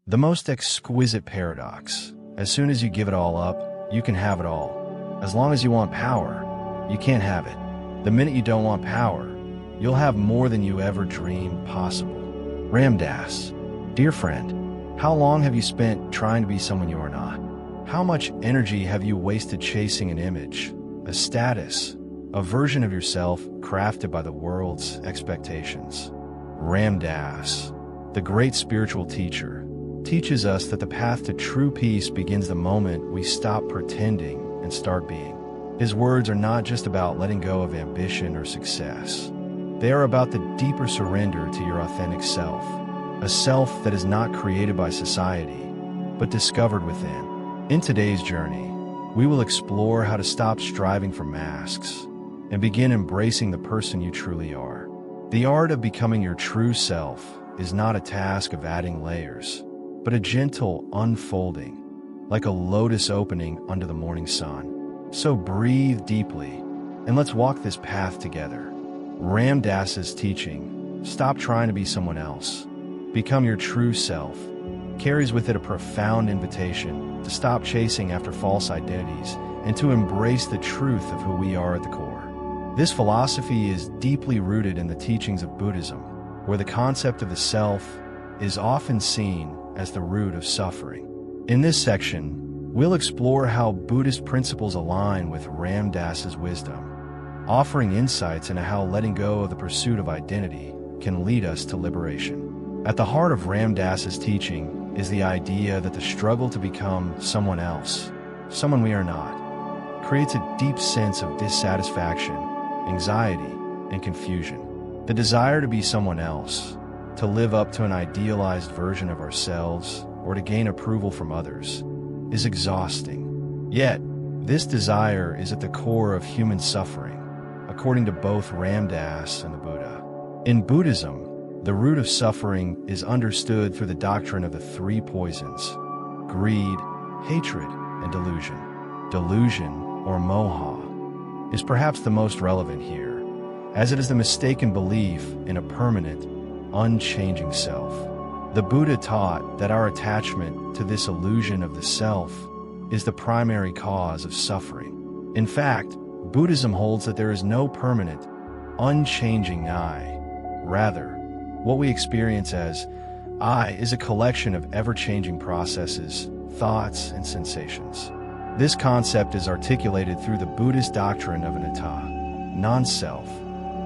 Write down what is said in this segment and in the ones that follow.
The most exquisite paradox. As soon as you give it all up, you can have it all. As long as you want power, you can't have it. The minute you don't want power, you'll have more than you ever dreamed possible. Ram Dass. Dear friend, how long have you spent trying to be someone you are not? How much energy have you wasted chasing an image, a status, a version of yourself crafted by the world's expectations? Ram Dass, the great spiritual teacher, teaches us that the path to true peace begins the moment we stop pretending and start being. His words are not just about letting go of ambition or success. They are about the deeper surrender to your authentic self, a self that is not created by society, but discovered within. In today's journey, we will explore how to stop striving for masks and begin embracing the person you truly are. The art of becoming your true self is not a task of adding layers, but a gentle unfolding, like a lotus opening under the morning sun. So breathe deeply, and let's walk this path together. Ram Dass's teaching, "Stop trying to be someone else, become your true self," carries with it a profound invitation to stop chasing after false identities and to embrace the truth of who we are at the core. This philosophy is deeply rooted in the teachings of Buddhism, where the concept of the self is often seen as the root of suffering. In this section, we'll explore how Buddhist principles align with Ram Dass's wisdom, offering insights into how letting go of the pursuit of identity can lead us to liberation. At the heart of Ram Dass's teaching is the idea that the struggle to become someone else, someone we are not, creates a deep sense of dissatisfaction, anxiety, and confusion. The desire to be someone else, to live up to an idealized version of ourselves, or to gain approval from others, is exhausting. Yet, this desire is at the core of human suffering, according to both Ram Dass and the Buddha. In Buddhism, the root of suffering is understood through the doctrine of the three poisons: greed, hatred, and delusion. Delusion, or moha, is perhaps the most relevant here, as it is the mistaken belief in a permanent, unchanging self. The Buddha taught that our attachment to this illusion of the self is the primary cause of suffering. In fact, Buddhism holds that there is no permanent, unchanging I. Rather, what we experience as I is a collection of ever-changing processes, thoughts, and sensations. This concept is articulated through the Buddhist doctrine of anatta, non-self.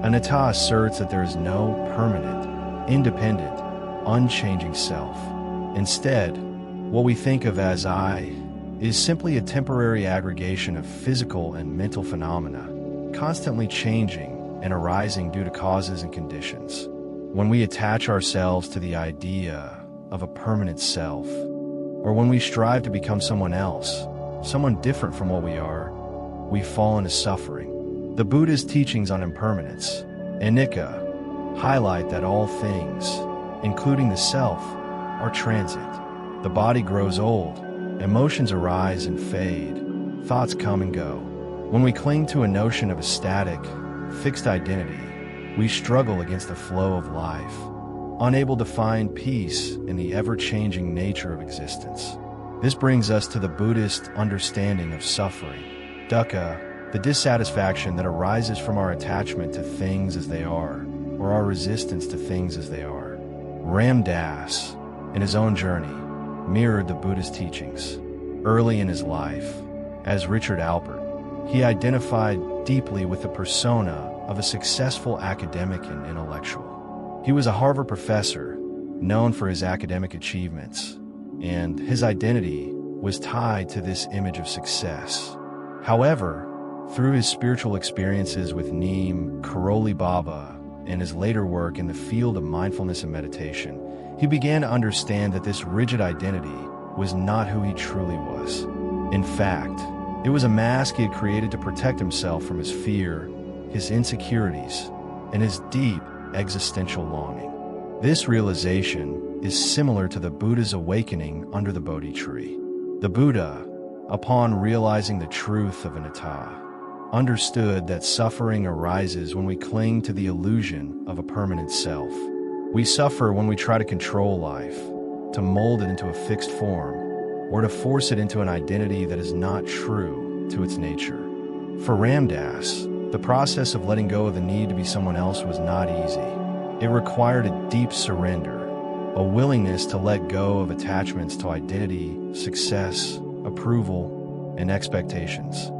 Anatta asserts that there is no permanent, independent, unchanging self. Instead, what we think of as I is simply a temporary aggregation of physical and mental phenomena, constantly changing and arising due to causes and conditions. When we attach ourselves to the idea of a permanent self, or when we strive to become someone else, someone different from what we are, we fall into suffering. The Buddha's teachings on impermanence, anicca, highlight that all things, including the self, are transient. The body grows old, emotions arise and fade, thoughts come and go. When we cling to a notion of a static, fixed identity, we struggle against the flow of life, unable to find peace in the ever-changing nature of existence. This brings us to the Buddhist understanding of suffering, dukkha, the dissatisfaction that arises from our attachment to things as they are, or our resistance to things as they are. Ram Dass, in his own journey, mirrored the Buddha's teachings. Early in his life, as Richard Alpert, he identified deeply with the persona of a successful academic and intellectual. He was a Harvard professor, known for his academic achievements, and his identity was tied to this image of success. However, through his spiritual experiences with Neem Karoli Baba and his later work in the field of mindfulness and meditation, he began to understand that this rigid identity was not who he truly was. In fact, it was a mask he had created to protect himself from his fear, his insecurities, and his deep existential longing. This realization is similar to the Buddha's awakening under the Bodhi tree. The Buddha, upon realizing the truth of anatta, understood that suffering arises when we cling to the illusion of a permanent self. We suffer when we try to control life, to mold it into a fixed form, or to force it into an identity that is not true to its nature. For Ram Dass, the process of letting go of the need to be someone else was not easy. It required a deep surrender, a willingness to let go of attachments to identity, success, approval, and expectations.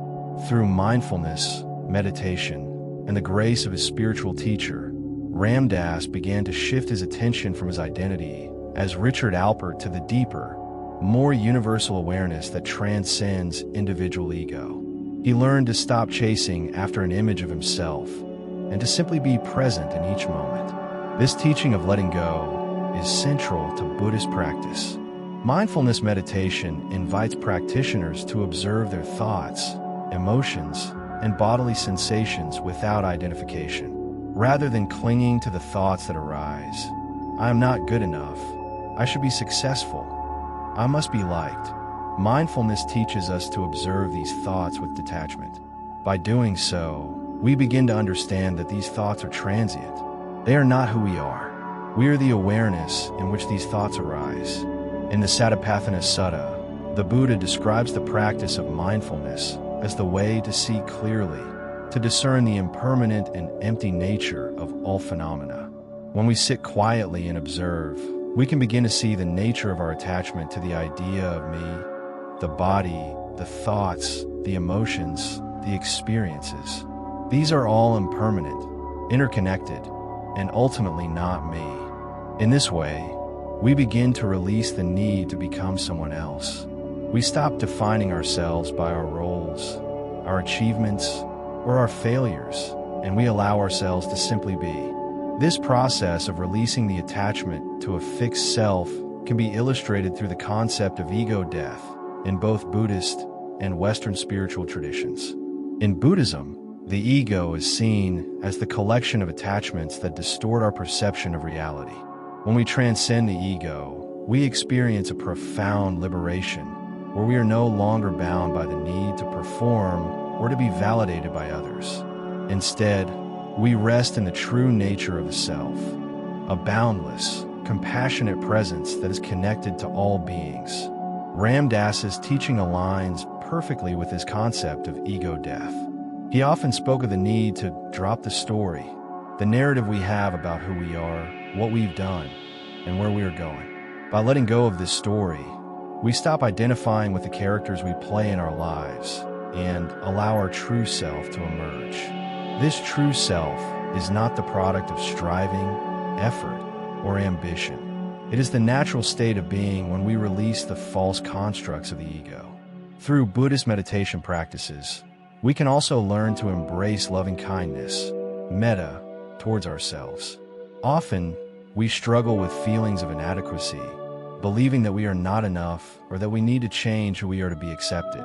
Through mindfulness, meditation, and the grace of his spiritual teacher, Ram Dass began to shift his attention from his identity as Richard Alpert to the deeper, more universal awareness that transcends individual ego. He learned to stop chasing after an image of himself and to simply be present in each moment. This teaching of letting go is central to Buddhist practice. Mindfulness meditation invites practitioners to observe their thoughts, emotions, and bodily sensations without identification. Rather than clinging to the thoughts that arise, I am not good enough, I should be successful, I must be liked. Mindfulness teaches us to observe these thoughts with detachment. By doing so, we begin to understand that these thoughts are transient. They are not who we are. We are the awareness in which these thoughts arise. In the Satipatthana Sutta, the Buddha describes the practice of mindfulness as the way to see clearly, to discern the impermanent and empty nature of all phenomena. When we sit quietly and observe, we can begin to see the nature of our attachment to the idea of me, the body, the thoughts, the emotions, the experiences. These are all impermanent, interconnected, and ultimately not me. In this way, we begin to release the need to become someone else. We stop defining ourselves by our roles, our achievements, or our failures, and we allow ourselves to simply be. This process of releasing the attachment to a fixed self can be illustrated through the concept of ego death in both Buddhist and Western spiritual traditions. In Buddhism, the ego is seen as the collection of attachments that distort our perception of reality. When we transcend the ego, we experience a profound liberation where we are no longer bound by the need to perform or to be validated by others. Instead, we rest in the true nature of the self, a boundless, compassionate presence that is connected to all beings. Ram Dass's teaching aligns perfectly with his concept of ego death. He often spoke of the need to drop the story, the narrative we have about who we are, what we've done, and where we are going. By letting go of this story, we stop identifying with the characters we play in our lives and allow our true self to emerge. This true self is not the product of striving, effort, or ambition. It is the natural state of being when we release the false constructs of the ego. Through Buddhist meditation practices, we can also learn to embrace loving kindness, metta, towards ourselves. Often, we struggle with feelings of inadequacy, believing that we are not enough or that we need to change who we are to be accepted.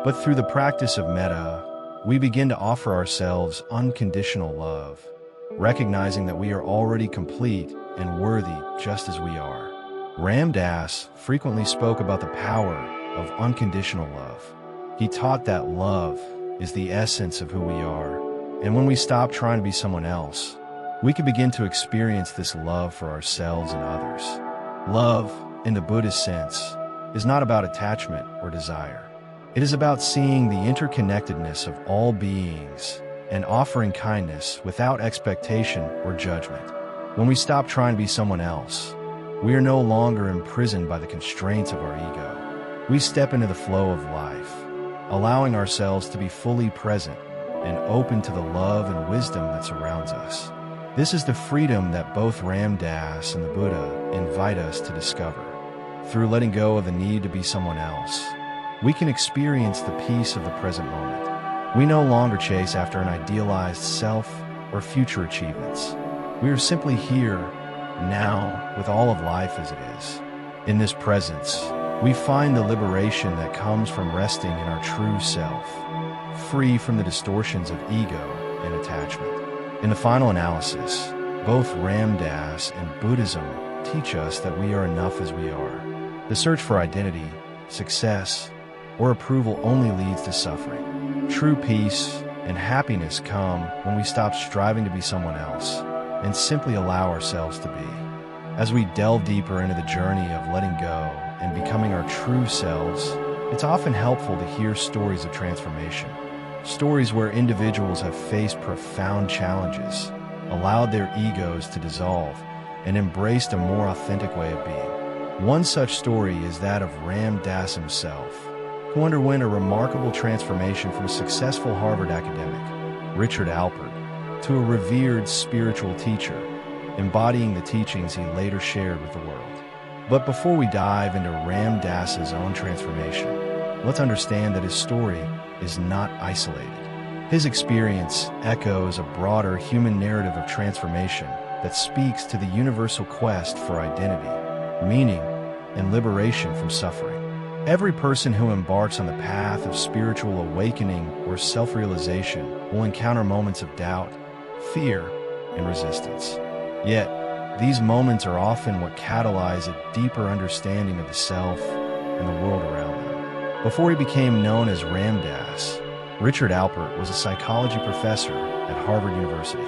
But through the practice of metta, we begin to offer ourselves unconditional love, recognizing that we are already complete and worthy just as we are. Ram Dass frequently spoke about the power of unconditional love. He taught that love is the essence of who we are, and when we stop trying to be someone else, we can begin to experience this love for ourselves and others. Love, in the Buddhist sense, is not about attachment or desire. It is about seeing the interconnectedness of all beings and offering kindness without expectation or judgment. When we stop trying to be someone else, we are no longer imprisoned by the constraints of our ego. We step into the flow of life, allowing ourselves to be fully present and open to the love and wisdom that surrounds us. This is the freedom that both Ram Dass and the Buddha invite us to discover. Through letting go of the need to be someone else, we can experience the peace of the present moment. We no longer chase after an idealized self or future achievements. We are simply here, now, with all of life as it is. In this presence, we find the liberation that comes from resting in our true self, free from the distortions of ego and attachment. In the final analysis, both Ram Dass and Buddhism teach us that we are enough as we are. The search for identity, success, or approval only leads to suffering. True peace and happiness come when we stop striving to be someone else and simply allow ourselves to be. As we delve deeper into the journey of letting go and becoming our true selves, it's often helpful to hear stories of transformation. Stories where individuals have faced profound challenges, allowed their egos to dissolve, and embraced a more authentic way of being. One such story is that of Ram Dass himself, who underwent a remarkable transformation from a successful Harvard academic, Richard Alpert, to a revered spiritual teacher, embodying the teachings he later shared with the world. But before we dive into Ram Dass's own transformation, let's understand that his story is not isolated. His experience echoes a broader human narrative of transformation that speaks to the universal quest for identity, meaning, and liberation from suffering. Every person who embarks on the path of spiritual awakening or self-realization will encounter moments of doubt, fear, and resistance. Yet, these moments are often what catalyze a deeper understanding of the self and the world around them. Before he became known as Ram Dass, Richard Alpert was a psychology professor at Harvard University.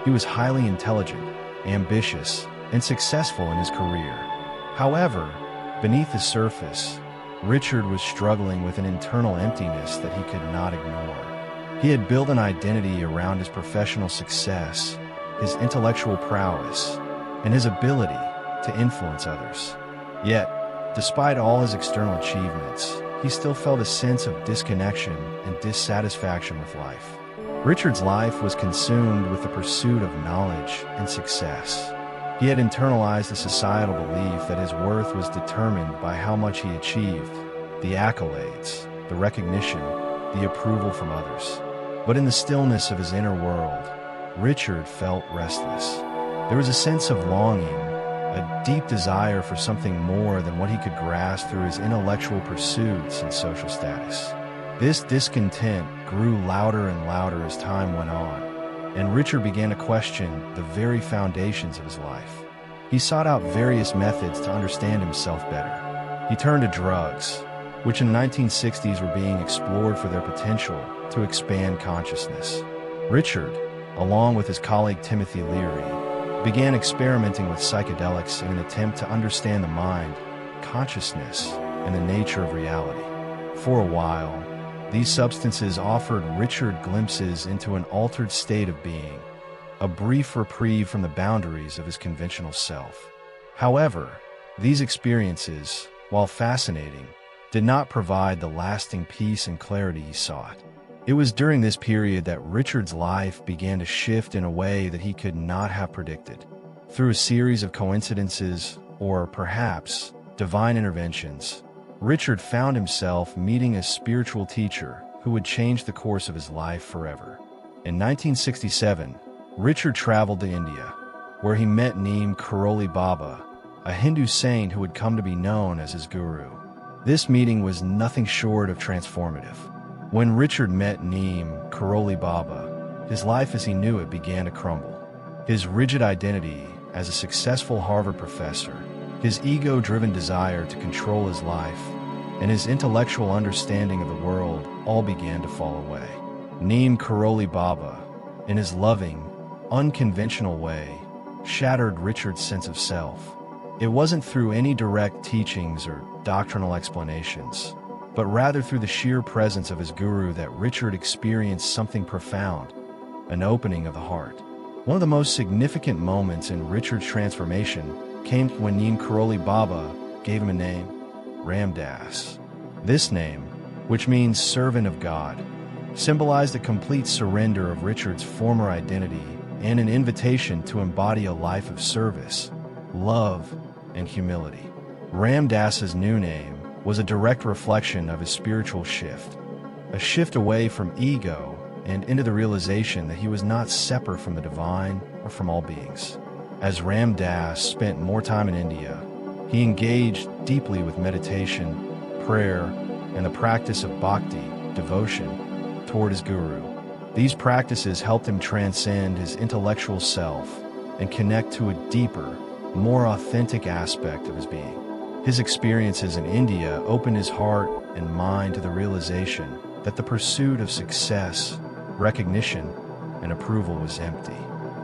He was highly intelligent, ambitious, and successful in his career. However, beneath the surface, Richard was struggling with an internal emptiness that he could not ignore. He had built an identity around his professional success, his intellectual prowess, and his ability to influence others. Yet, despite all his external achievements, he still felt a sense of disconnection and dissatisfaction with life. Richard's life was consumed with the pursuit of knowledge and success. He had internalized a societal belief that his worth was determined by how much he achieved, the accolades, the recognition, the approval from others. But in the stillness of his inner world, Richard felt restless. There was a sense of longing, a deep desire for something more than what he could grasp through his intellectual pursuits and social status. This discontent grew louder and louder as time went on, and Richard began to question the very foundations of his life. He sought out various methods to understand himself better. He turned to drugs, which in the 1960s were being explored for their potential to expand consciousness. Richard, along with his colleague Timothy Leary, began experimenting with psychedelics in an attempt to understand the mind, consciousness, and the nature of reality. For a while, these substances offered Richard glimpses into an altered state of being, a brief reprieve from the boundaries of his conventional self. However, these experiences, while fascinating, did not provide the lasting peace and clarity he sought. It was during this period that Richard's life began to shift in a way that he could not have predicted. Through a series of coincidences, or perhaps divine interventions, Richard found himself meeting a spiritual teacher who would change the course of his life forever. In 1967, Richard traveled to India, where he met Neem Karoli Baba, a Hindu saint who would come to be known as his guru. This meeting was nothing short of transformative. When Richard met Neem Karoli Baba, his life as he knew it began to crumble. His rigid identity as a successful Harvard professor, his ego-driven desire to control his life, and his intellectual understanding of the world all began to fall away. Neem Karoli Baba, in his loving, unconventional way, shattered Richard's sense of self. It wasn't through any direct teachings or doctrinal explanations, but rather through the sheer presence of his guru that Richard experienced something profound, an opening of the heart. One of the most significant moments in Richard's transformation came when Neem Karoli Baba gave him a name, Ram Dass. This name, which means servant of God, symbolized a complete surrender of Richard's former identity and an invitation to embody a life of service, love, and humility. Ram Dass's new name was a direct reflection of his spiritual shift, a shift away from ego and into the realization that he was not separate from the divine or from all beings. As Ram Dass spent more time in India, he engaged deeply with meditation, prayer, and the practice of bhakti, devotion, toward his guru. These practices helped him transcend his intellectual self and connect to a deeper, more authentic aspect of his being. His experiences in India opened his heart and mind to the realization that the pursuit of success, recognition, and approval was empty.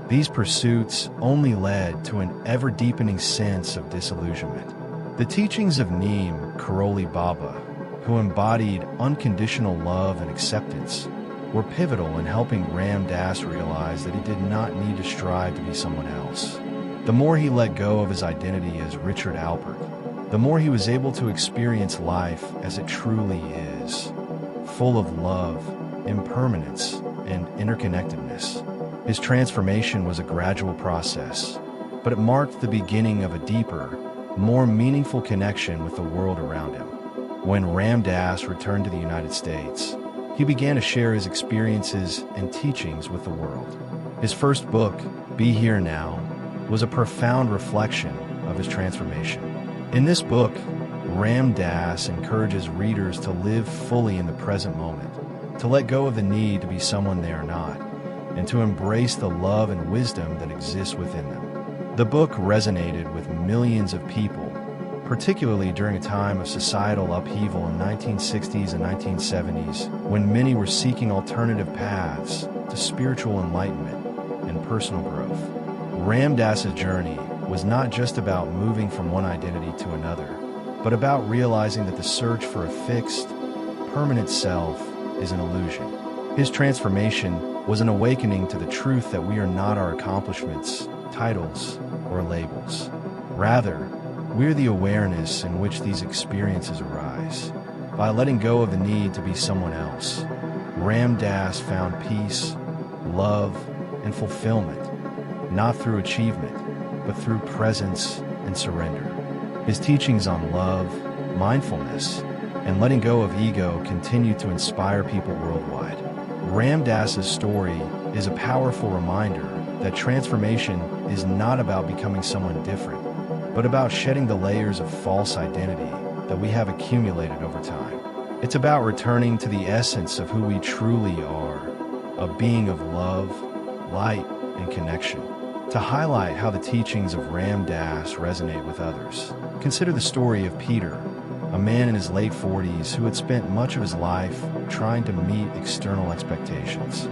These pursuits only led to an ever-deepening sense of disillusionment. The teachings of Neem Karoli Baba, who embodied unconditional love and acceptance, were pivotal in helping Ram Dass realize that he did not need to strive to be someone else. The more he let go of his identity as Richard Alpert, the more he was able to experience life as it truly is, full of love, impermanence, and interconnectedness. His transformation was a gradual process, but it marked the beginning of a deeper, more meaningful connection with the world around him. When Ram Dass returned to the United States, he began to share his experiences and teachings with the world. His first book, Be Here Now, was a profound reflection of his transformation. In this book, Ram Dass encourages readers to live fully in the present moment, to let go of the need to be someone they are not, and to embrace the love and wisdom that exists within them. The book resonated with millions of people, particularly during a time of societal upheaval in the 1960s and 1970s, when many were seeking alternative paths to spiritual enlightenment and personal growth. Ram Dass's journey was not just about moving from one identity to another, but about realizing that the search for a fixed, permanent self is an illusion. His transformation was an awakening to the truth that we are not our accomplishments, titles, or labels. Rather, we're the awareness in which these experiences arise. By letting go of the need to be someone else, Ram Dass found peace, love, and fulfillment, not through achievement, but through presence and surrender. His teachings on love, mindfulness, and letting go of ego continue to inspire people worldwide. Ram Dass's story is a powerful reminder that transformation is not about becoming someone different, but about shedding the layers of false identity that we have accumulated over time. It's about returning to the essence of who we truly are, a being of love, light, and connection. To highlight how the teachings of Ram Dass resonate with others, consider the story of Peter, a man in his late 40s who had spent much of his life trying to meet external expectations.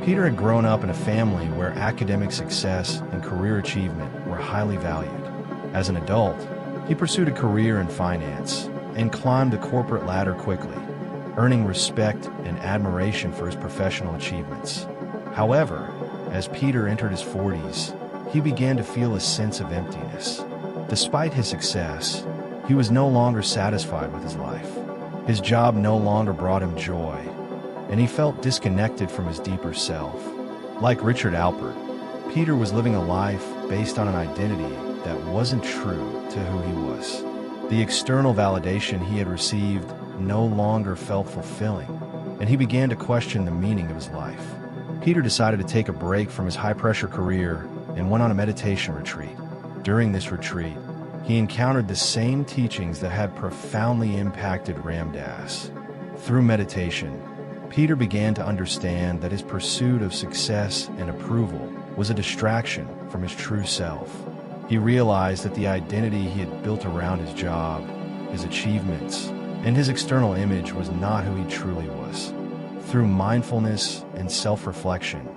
Peter had grown up in a family where academic success and career achievement were highly valued. As an adult, he pursued a career in finance and climbed the corporate ladder quickly, earning respect and admiration for his professional achievements. However, as Peter entered his 40s, he began to feel a sense of emptiness. Despite his success, he was no longer satisfied with his life. His job no longer brought him joy, and he felt disconnected from his deeper self. Like Richard Alpert, Peter was living a life based on an identity that wasn't true to who he was. The external validation he had received no longer felt fulfilling, and he began to question the meaning of his life. Peter decided to take a break from his high-pressure career and went on a meditation retreat. During this retreat, he encountered the same teachings that had profoundly impacted Ram Dass. Through meditation, Peter began to understand that his pursuit of success and approval was a distraction from his true self. He realized that the identity he had built around his job, his achievements, and his external image was not who he truly was. Through mindfulness and self-reflection,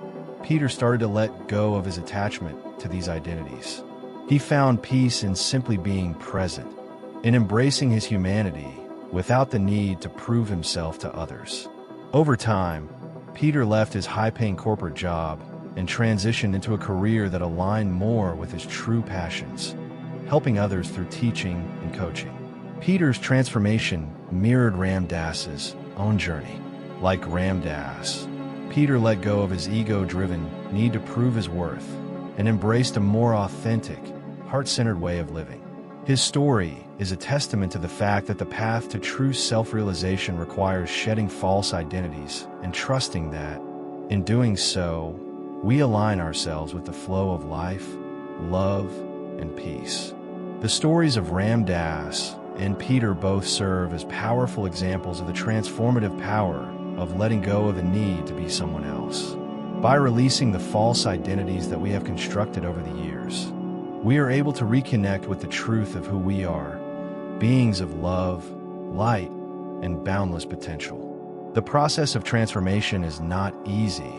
Peter started to let go of his attachment to these identities. He found peace in simply being present, in embracing his humanity without the need to prove himself to others. Over time, Peter left his high-paying corporate job and transitioned into a career that aligned more with his true passions, helping others through teaching and coaching. Peter's transformation mirrored Ram Dass's own journey. Like Ram Dass, Peter let go of his ego-driven need to prove his worth and embraced a more authentic, heart-centered way of living. His story is a testament to the fact that the path to true self-realization requires shedding false identities and trusting that, in doing so, we align ourselves with the flow of life, love, and peace. The stories of Ram Dass and Peter both serve as powerful examples of the transformative power of letting go of the need to be someone else. By releasing the false identities that we have constructed over the years, we are able to reconnect with the truth of who we are, beings of love, light, and boundless potential. The process of transformation is not easy,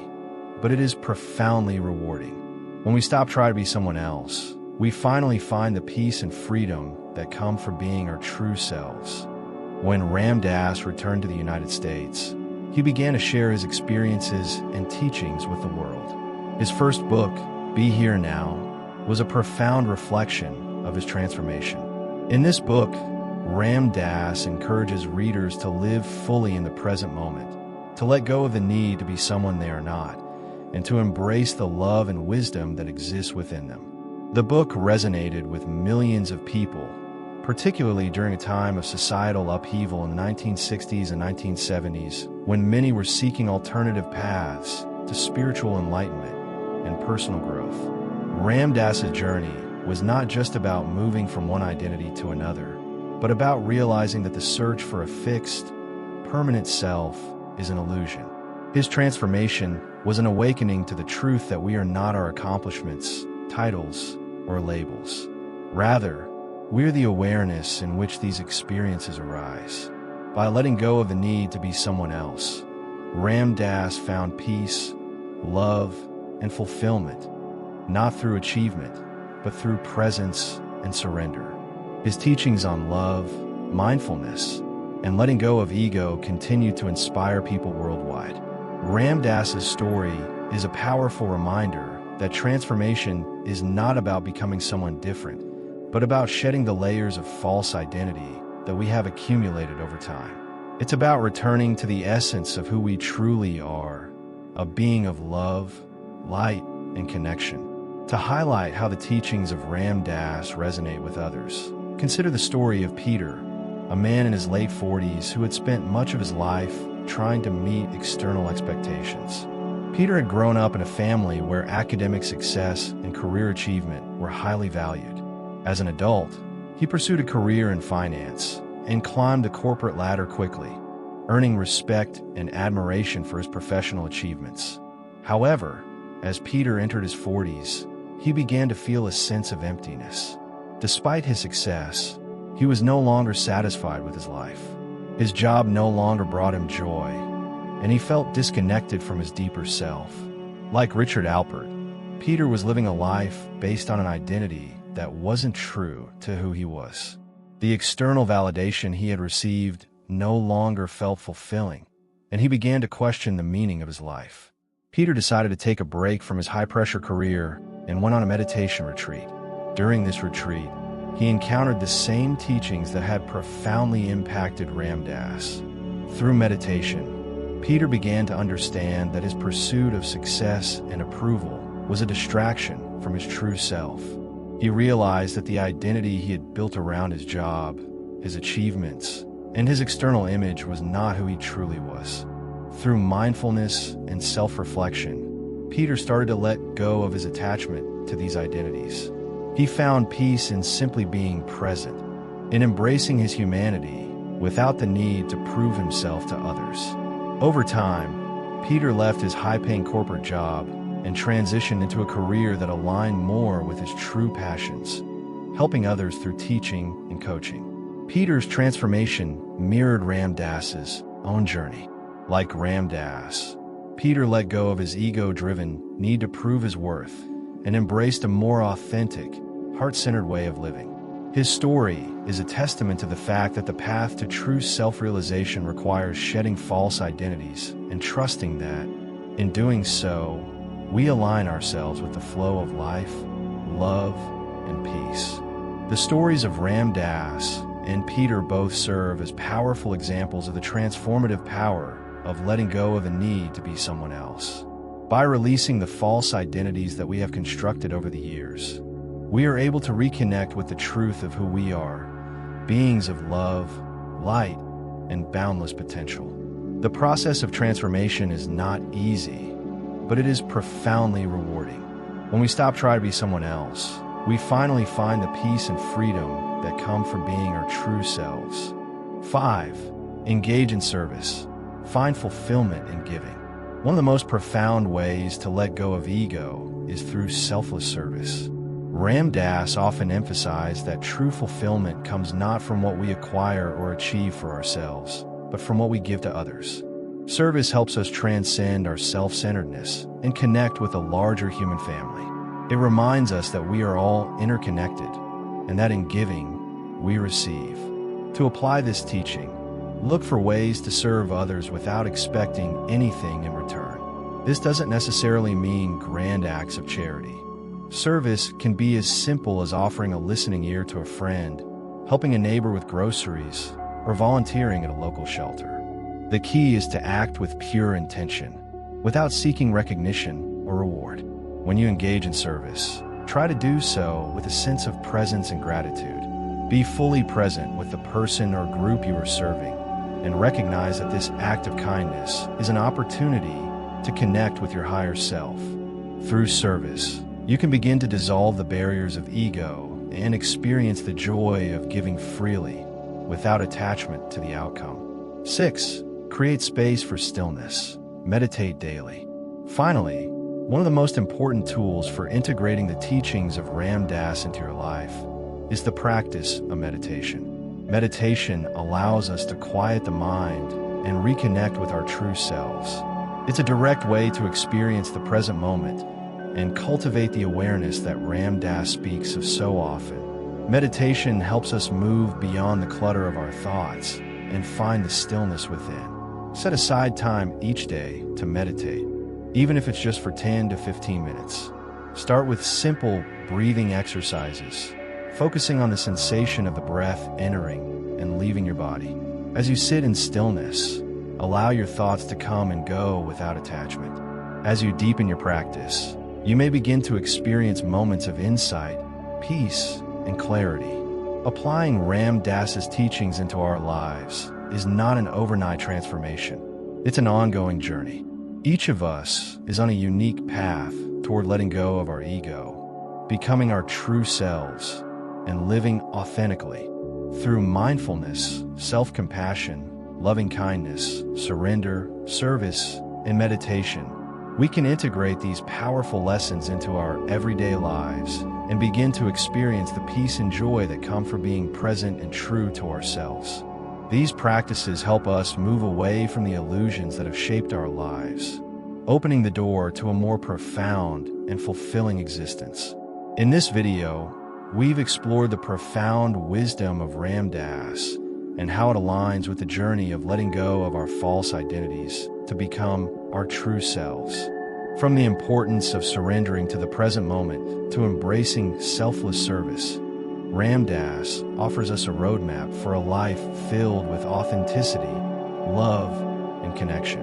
but it is profoundly rewarding. When we stop trying to be someone else, we finally find the peace and freedom that come from being our true selves. When Ram Dass returned to the United States, he began to share his experiences and teachings with the world. His first book, Be Here Now, was a profound reflection of his transformation. In this book, Ram Dass encourages readers to live fully in the present moment, to let go of the need to be someone they are not, and to embrace the love and wisdom that exists within them. The book resonated with millions of people, particularly during a time of societal upheaval in the 1960s and 1970s, when many were seeking alternative paths to spiritual enlightenment and personal growth. Ram Dass's journey was not just about moving from one identity to another, but about realizing that the search for a fixed, permanent self is an illusion. His transformation was an awakening to the truth that we are not our accomplishments, titles, or labels. Rather, we're the awareness in which these experiences arise. By letting go of the need to be someone else, Ram Dass found peace, love, and fulfillment, not through achievement, but through presence and surrender. His teachings on love, mindfulness, and letting go of ego continue to inspire people worldwide. Ram Dass's story is a powerful reminder that transformation is not about becoming someone different, but about shedding the layers of false identity that we have accumulated over time. It's about returning to the essence of who we truly are, a being of love, light, and connection. To highlight how the teachings of Ram Dass resonate with others, consider the story of Peter, a man in his late 40s who had spent much of his life trying to meet external expectations. Peter had grown up in a family where academic success and career achievement were highly valued. As an adult, he pursued a career in finance and climbed the corporate ladder quickly, earning respect and admiration for his professional achievements. However, as Peter entered his 40s, he began to feel a sense of emptiness. Despite his success, he was no longer satisfied with his life. His job no longer brought him joy, and he felt disconnected from his deeper self. Like Richard Alpert, Peter was living a life based on an identity that wasn't true to who he was. The external validation he had received no longer felt fulfilling, and he began to question the meaning of his life. Peter decided to take a break from his high-pressure career and went on a meditation retreat. During this retreat, he encountered the same teachings that had profoundly impacted Ram Dass. Through meditation, Peter began to understand that his pursuit of success and approval was a distraction from his true self. He realized that the identity he had built around his job, his achievements, and his external image was not who he truly was. Through mindfulness and self-reflection, Peter started to let go of his attachment to these identities. He found peace in simply being present, in embracing his humanity without the need to prove himself to others. Over time, Peter left his high-paying corporate job and transitioned into a career that aligned more with his true passions, helping others through teaching and coaching. Peter's transformation mirrored Ram Dass's own journey. Like Ram Dass, Peter let go of his ego-driven need to prove his worth and embraced a more authentic, heart-centered way of living. His story is a testament to the fact that the path to true self-realization requires shedding false identities and trusting that, in doing so, we align ourselves with the flow of life, love, and peace. The stories of Ram Dass and Peter both serve as powerful examples of the transformative power of letting go of the need to be someone else. By releasing the false identities that we have constructed over the years, we are able to reconnect with the truth of who we are, beings of love, light, and boundless potential. The process of transformation is not easy, but it is profoundly rewarding. When we stop trying to be someone else, we finally find the peace and freedom that come from being our true selves. 5. Engage in service. Find fulfillment in giving. One of the most profound ways to let go of ego is through selfless service. Ram Dass often emphasized that true fulfillment comes not from what we acquire or achieve for ourselves, but from what we give to others. Service helps us transcend our self-centeredness and connect with a larger human family. It reminds us that we are all interconnected and that in giving, we receive. To apply this teaching, look for ways to serve others without expecting anything in return. This doesn't necessarily mean grand acts of charity. Service can be as simple as offering a listening ear to a friend, helping a neighbor with groceries, or volunteering at a local shelter. The key is to act with pure intention, without seeking recognition or reward. When you engage in service, try to do so with a sense of presence and gratitude. Be fully present with the person or group you are serving, and recognize that this act of kindness is an opportunity to connect with your higher self. Through service, you can begin to dissolve the barriers of ego and experience the joy of giving freely, without attachment to the outcome. 6. Create space for stillness. Meditate daily. Finally, one of the most important tools for integrating the teachings of Ram Dass into your life is the practice of meditation. Meditation allows us to quiet the mind and reconnect with our true selves. It's a direct way to experience the present moment and cultivate the awareness that Ram Dass speaks of so often. Meditation helps us move beyond the clutter of our thoughts and find the stillness within. Set aside time each day to meditate, even if it's just for 10 to 15 minutes. Start with simple breathing exercises, focusing on the sensation of the breath entering and leaving your body. As you sit in stillness, allow your thoughts to come and go without attachment. As you deepen your practice, you may begin to experience moments of insight, peace, and clarity. Applying Ram Dass's teachings into our lives is not an overnight transformation. It's an ongoing journey. Each of us is on a unique path toward letting go of our ego, becoming our true selves, and living authentically. Through mindfulness, self-compassion, loving kindness, surrender, service, and meditation, we can integrate these powerful lessons into our everyday lives and begin to experience the peace and joy that come from being present and true to ourselves. These practices help us move away from the illusions that have shaped our lives, opening the door to a more profound and fulfilling existence. In this video, we've explored the profound wisdom of Ram Dass and how it aligns with the journey of letting go of our false identities to become our true selves. From the importance of surrendering to the present moment to embracing selfless service, Ram Dass offers us a roadmap for a life filled with authenticity, love, and connection.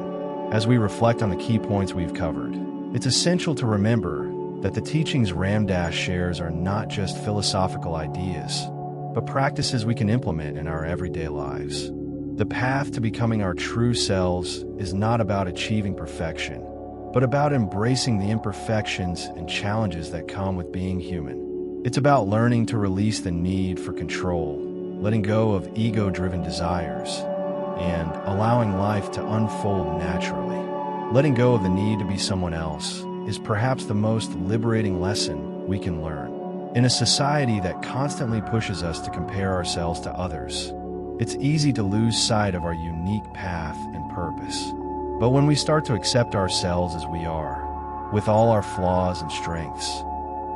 As we reflect on the key points we've covered, it's essential to remember that the teachings Ram Dass shares are not just philosophical ideas, but practices we can implement in our everyday lives. The path to becoming our true selves is not about achieving perfection, but about embracing the imperfections and challenges that come with being human. It's about learning to release the need for control, letting go of ego-driven desires, and allowing life to unfold naturally. Letting go of the need to be someone else is perhaps the most liberating lesson we can learn. In a society that constantly pushes us to compare ourselves to others, it's easy to lose sight of our unique path and purpose. But when we start to accept ourselves as we are, with all our flaws and strengths,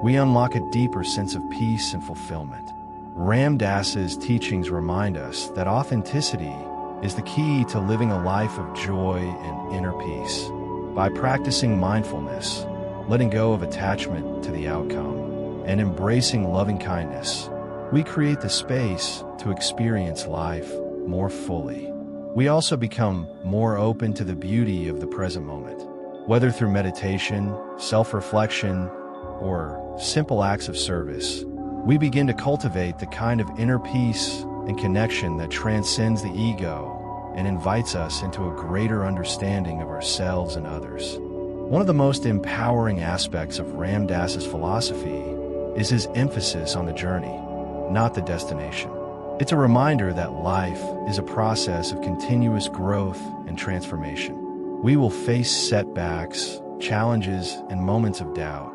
we unlock a deeper sense of peace and fulfillment. Ram Dass's teachings remind us that authenticity is the key to living a life of joy and inner peace. By practicing mindfulness, letting go of attachment to the outcome, and embracing loving kindness, we create the space to experience life more fully. We also become more open to the beauty of the present moment. Whether through meditation, self-reflection, or simple acts of service, we begin to cultivate the kind of inner peace and connection that transcends the ego and invites us into a greater understanding of ourselves and others. One of the most empowering aspects of Ram Dass's philosophy is his emphasis on the journey, not the destination. It's a reminder that life is a process of continuous growth and transformation. We will face setbacks, challenges, and moments of doubt,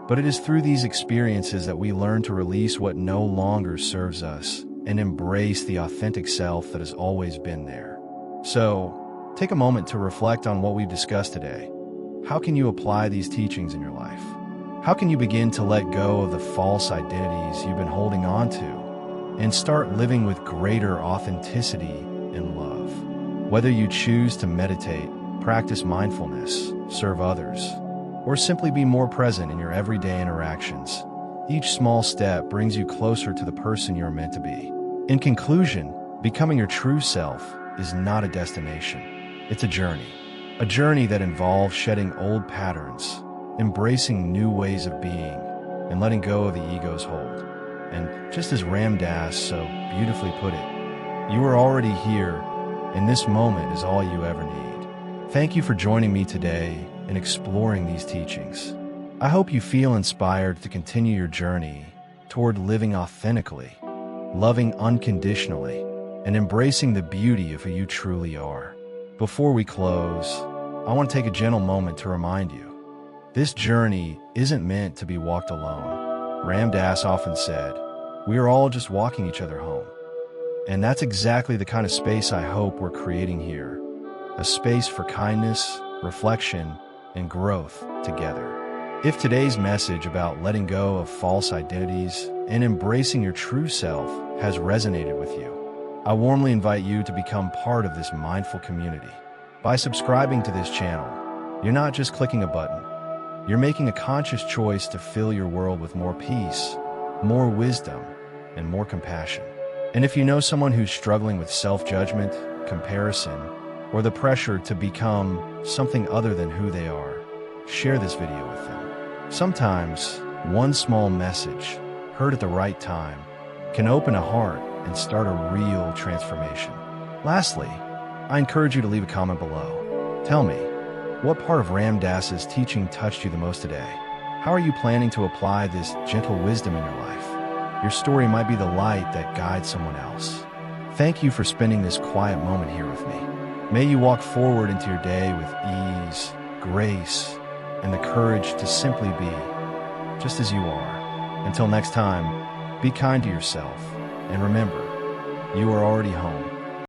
but it is through these experiences that we learn to release what no longer serves us and embrace the authentic self that has always been there. So, take a moment to reflect on what we've discussed today. How can you apply these teachings in your life? How can you begin to let go of the false identities you've been holding on to and start living with greater authenticity and love? Whether you choose to meditate, practice mindfulness, serve others, or simply be more present in your everyday interactions, each small step brings you closer to the person you're meant to be. In conclusion, becoming your true self is not a destination. It's a journey that involves shedding old patterns, embracing new ways of being, and letting go of the ego's hold. And just as Ram Dass so beautifully put it, you are already here, and this moment is all you ever need. Thank you for joining me today in exploring these teachings. I hope you feel inspired to continue your journey toward living authentically, loving unconditionally, and embracing the beauty of who you truly are. Before we close, I want to take a gentle moment to remind you, this journey isn't meant to be walked alone. Ram Dass often said, "We are all just walking each other home." And that's exactly the kind of space I hope we're creating here. A space for kindness, reflection, and growth together. If today's message about letting go of false identities and embracing your true self has resonated with you, I warmly invite you to become part of this mindful community. By subscribing to this channel, you're not just clicking a button. You're making a conscious choice to fill your world with more peace, more wisdom, and more compassion. And if you know someone who's struggling with self-judgment, comparison, or the pressure to become something other than who they are, share this video with them. Sometimes, one small message, heard at the right time, can open a heart and start a real transformation. Lastly, I encourage you to leave a comment below. Tell me, what part of Ram Dass's teaching touched you the most today? How are you planning to apply this gentle wisdom in your life? Your story might be the light that guides someone else. Thank you for spending this quiet moment here with me. May you walk forward into your day with ease, grace, and the courage to simply be, just as you are. Until next time, be kind to yourself, and remember, you are already home.